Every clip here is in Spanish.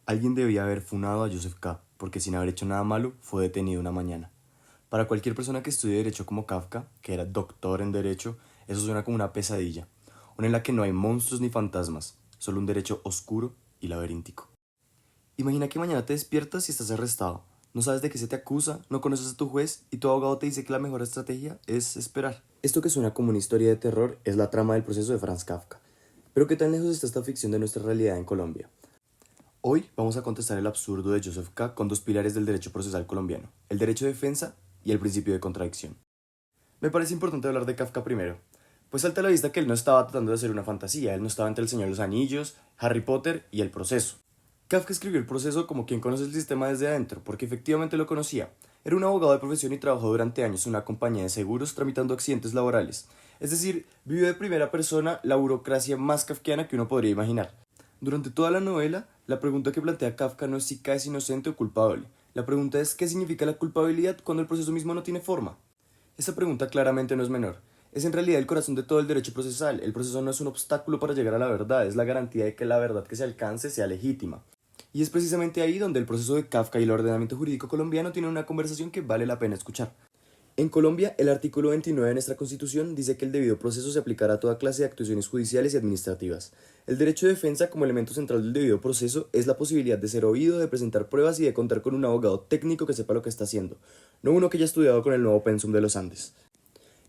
Alguien debía haber funado a Joseph K., porque sin haber hecho nada malo fue detenido una mañana. Para cualquier persona que estudie Derecho como Kafka, que era doctor en Derecho, eso suena como una pesadilla, una en la que no hay monstruos ni fantasmas, solo un derecho oscuro y laberíntico. Imagina que mañana te despiertas y estás arrestado. No sabes de qué se te acusa, no conoces a tu juez y tu abogado te dice que la mejor estrategia es esperar. Esto que suena como una historia de terror es la trama del proceso de Franz Kafka. Pero ¿qué tan lejos está esta ficción de nuestra realidad en Colombia? Hoy vamos a contestar el absurdo de Joseph K. con dos pilares del derecho procesal colombiano, el derecho de defensa y el principio de contradicción. Me parece importante hablar de Kafka primero, pues salta a la vista que él no estaba tratando de hacer una fantasía, él no estaba entre El Señor de los Anillos, Harry Potter y El Proceso. Kafka escribió El Proceso como quien conoce el sistema desde adentro, porque efectivamente lo conocía. Era un abogado de profesión y trabajó durante años en una compañía de seguros tramitando accidentes laborales. Es decir, vivió de primera persona la burocracia más kafkiana que uno podría imaginar. Durante toda la novela, la pregunta que plantea Kafka no es si K es inocente o culpable. La pregunta es qué significa la culpabilidad cuando el proceso mismo no tiene forma. Esta pregunta claramente no es menor. Es en realidad el corazón de todo el derecho procesal. El proceso no es un obstáculo para llegar a la verdad, es la garantía de que la verdad que se alcance sea legítima. Y es precisamente ahí donde el proceso de Kafka y el ordenamiento jurídico colombiano tienen una conversación que vale la pena escuchar. En Colombia, el artículo 29 de nuestra Constitución dice que el debido proceso se aplicará a toda clase de actuaciones judiciales y administrativas. El derecho de defensa, como elemento central del debido proceso, es la posibilidad de ser oído, de presentar pruebas y de contar con un abogado técnico que sepa lo que está haciendo, no uno que haya estudiado con el nuevo pensum de los Andes.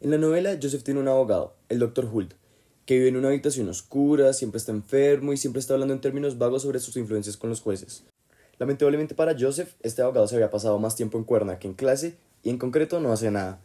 En la novela, Joseph tiene un abogado, el Dr. Hult, que vive en una habitación oscura, siempre está enfermo y siempre está hablando en términos vagos sobre sus influencias con los jueces. Lamentablemente para Joseph, este abogado se había pasado más tiempo en cuerna que en clase y en concreto no hace nada.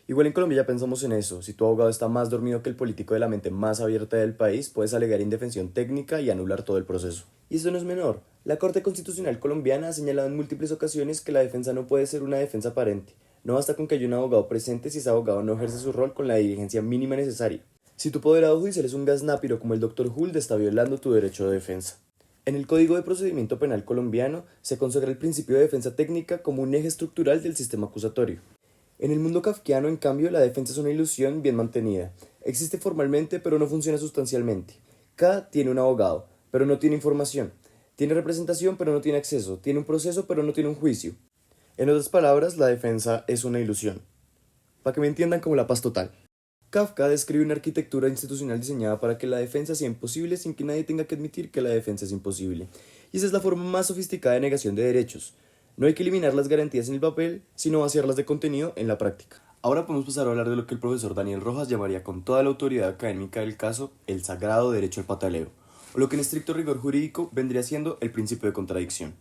Igual en Colombia ya pensamos en eso, si tu abogado está más dormido que el político de la mente más abierta del país, puedes alegar indefensión técnica y anular todo el proceso. Y eso no es menor. La Corte Constitucional colombiana ha señalado en múltiples ocasiones que la defensa no puede ser una defensa aparente. No basta con que haya un abogado presente si ese abogado no ejerce su rol con la diligencia mínima necesaria. Si tu apoderado judicial es un gaznápiro como el Dr. Huld, está violando tu derecho de defensa. En el Código de Procedimiento Penal colombiano se consagra el principio de defensa técnica como un eje estructural del sistema acusatorio. En el mundo kafkiano, en cambio, la defensa es una ilusión bien mantenida. Existe formalmente, pero no funciona sustancialmente. K tiene un abogado, pero no tiene información. Tiene representación, pero no tiene acceso. Tiene un proceso, pero no tiene un juicio. En otras palabras, la defensa es una ilusión. Para que me entiendan como la paz total. Kafka describe una arquitectura institucional diseñada para que la defensa sea imposible sin que nadie tenga que admitir que la defensa es imposible. Y esa es la forma más sofisticada de negación de derechos. No hay que eliminar las garantías en el papel, sino vaciarlas de contenido en la práctica. Ahora podemos pasar a hablar de lo que el profesor Daniel Rojas llamaría con toda la autoridad académica del caso el sagrado derecho al pataleo, o lo que en estricto rigor jurídico vendría siendo el principio de contradicción.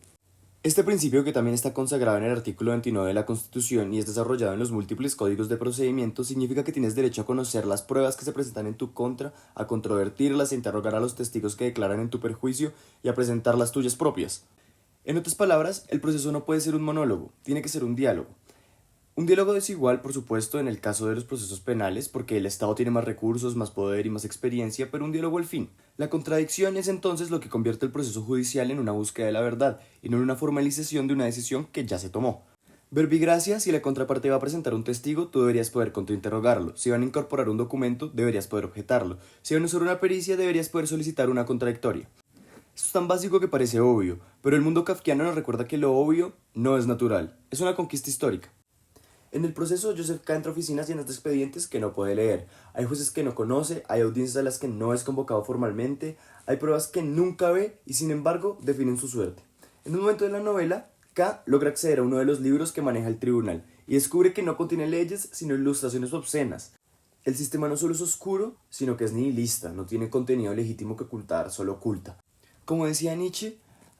Este principio, que también está consagrado en el artículo 29 de la Constitución y es desarrollado en los múltiples códigos de procedimiento, significa que tienes derecho a conocer las pruebas que se presentan en tu contra, a controvertirlas, a interrogar a los testigos que declaran en tu perjuicio y a presentar las tuyas propias. En otras palabras, el proceso no puede ser un monólogo, tiene que ser un diálogo. Un diálogo desigual, por supuesto, en el caso de los procesos penales, porque el Estado tiene más recursos, más poder y más experiencia, pero un diálogo al fin. La contradicción es entonces lo que convierte el proceso judicial en una búsqueda de la verdad, y no en una formalización de una decisión que ya se tomó. Verbigracia: si la contraparte va a presentar un testigo, tú deberías poder contrainterrogarlo. Si van a incorporar un documento, deberías poder objetarlo. Si van a usar una pericia, deberías poder solicitar una contradictoria. Esto es tan básico que parece obvio, pero el mundo kafkiano nos recuerda que lo obvio no es natural, es una conquista histórica. En el proceso, Joseph K. entra a oficinas llenas de expedientes que no puede leer. Hay jueces que no conoce, hay audiencias a las que no es convocado formalmente, hay pruebas que nunca ve y sin embargo definen su suerte. En un momento de la novela, K. logra acceder a uno de los libros que maneja el tribunal y descubre que no contiene leyes sino ilustraciones obscenas. El sistema no solo es oscuro, sino que es nihilista, no tiene contenido legítimo que ocultar, solo oculta. Como decía Nietzsche,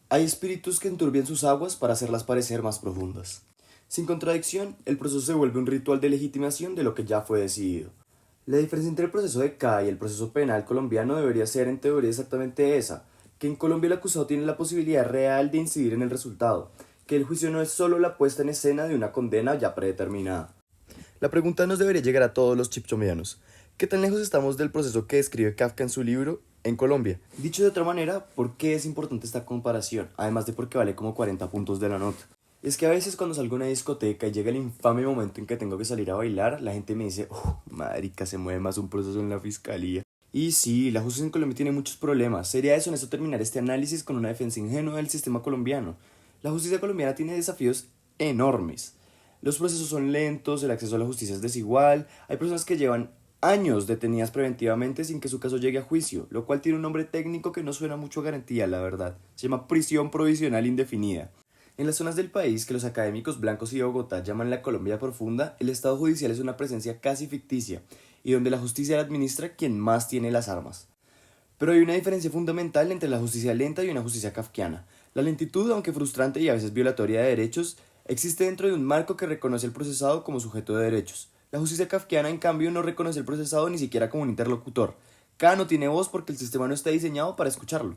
hay espíritus que enturbian sus aguas para hacerlas parecer más profundas. Sin contradicción, el proceso se vuelve un ritual de legitimación de lo que ya fue decidido. La diferencia entre el proceso de K y el proceso penal colombiano debería ser en teoría exactamente esa, que en Colombia el acusado tiene la posibilidad real de incidir en el resultado, que el juicio no es solo la puesta en escena de una condena ya predeterminada. La pregunta nos debería llegar a todos los chipchomianos. ¿Qué tan lejos estamos del proceso que describe Kafka en su libro en Colombia? Dicho de otra manera, ¿por qué es importante esta comparación? Además de porque vale como 40 puntos de la nota. Es que a veces cuando salgo a una discoteca y llega el infame momento en que tengo que salir a bailar, la gente me dice: marica, se mueve más un proceso en la fiscalía. Y sí, la justicia en Colombia tiene muchos problemas. Sería deshonesto terminar este análisis con una defensa ingenua del sistema colombiano. La justicia colombiana tiene desafíos enormes. Los procesos son lentos, el acceso a la justicia es desigual, hay personas que llevan años detenidas preventivamente sin que su caso llegue a juicio, lo cual tiene un nombre técnico que no suena mucho a garantía, la verdad. Se llama prisión provisional indefinida. En las zonas del país que los académicos blancos y de Bogotá llaman la Colombia profunda, el Estado judicial es una presencia casi ficticia, y donde la justicia la administra quien más tiene las armas. Pero hay una diferencia fundamental entre la justicia lenta y una justicia kafkiana. La lentitud, aunque frustrante y a veces violatoria de derechos, existe dentro de un marco que reconoce al procesado como sujeto de derechos. La justicia kafkiana, en cambio, no reconoce al procesado ni siquiera como un interlocutor. K no tiene voz porque el sistema no está diseñado para escucharlo.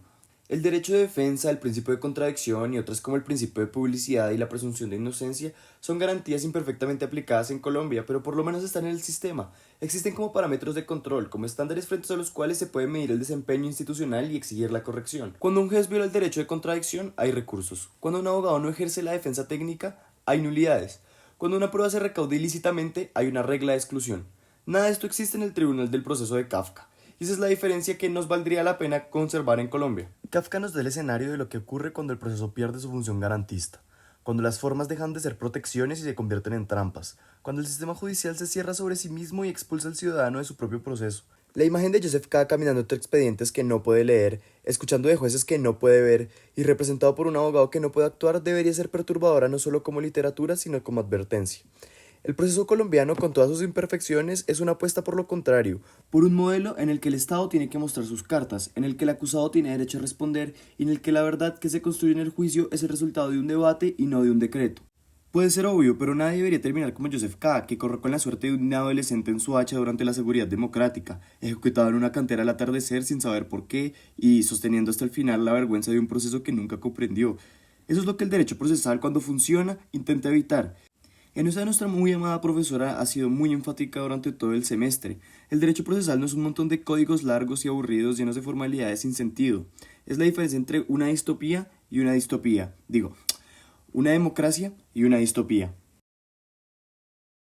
El derecho de defensa, el principio de contradicción y otras como el principio de publicidad y la presunción de inocencia son garantías imperfectamente aplicadas en Colombia, pero por lo menos están en el sistema. Existen como parámetros de control, como estándares frente a los cuales se puede medir el desempeño institucional y exigir la corrección. Cuando un juez viola el derecho de contradicción, hay recursos. Cuando un abogado no ejerce la defensa técnica, hay nulidades. Cuando una prueba se recauda ilícitamente, hay una regla de exclusión. Nada de esto existe en el Tribunal del Proceso de Kafka. Y esa es la diferencia que nos valdría la pena conservar en Colombia. Kafka nos da el escenario de lo que ocurre cuando el proceso pierde su función garantista, cuando las formas dejan de ser protecciones y se convierten en trampas, cuando el sistema judicial se cierra sobre sí mismo y expulsa al ciudadano de su propio proceso. La imagen de Joseph K. caminando entre expedientes que no puede leer, escuchando de jueces que no puede ver y representado por un abogado que no puede actuar debería ser perturbadora no solo como literatura, sino como advertencia. El proceso colombiano, con todas sus imperfecciones, es una apuesta por lo contrario, por un modelo en el que el Estado tiene que mostrar sus cartas, en el que el acusado tiene derecho a responder y en el que la verdad que se construye en el juicio es el resultado de un debate y no de un decreto. Puede ser obvio, pero nadie debería terminar como Joseph K., que corrió con la suerte de un adolescente en Soacha durante la seguridad democrática, ejecutado en una cantera al atardecer sin saber por qué y sosteniendo hasta el final la vergüenza de un proceso que nunca comprendió. Eso es lo que el derecho procesal, cuando funciona, intenta evitar. En esta nuestra muy amada profesora ha sido muy enfática durante todo el semestre. El derecho procesal no es un montón de códigos largos y aburridos llenos de formalidades sin sentido. Es la diferencia entre una distopía y una distopía. Una democracia y una distopía.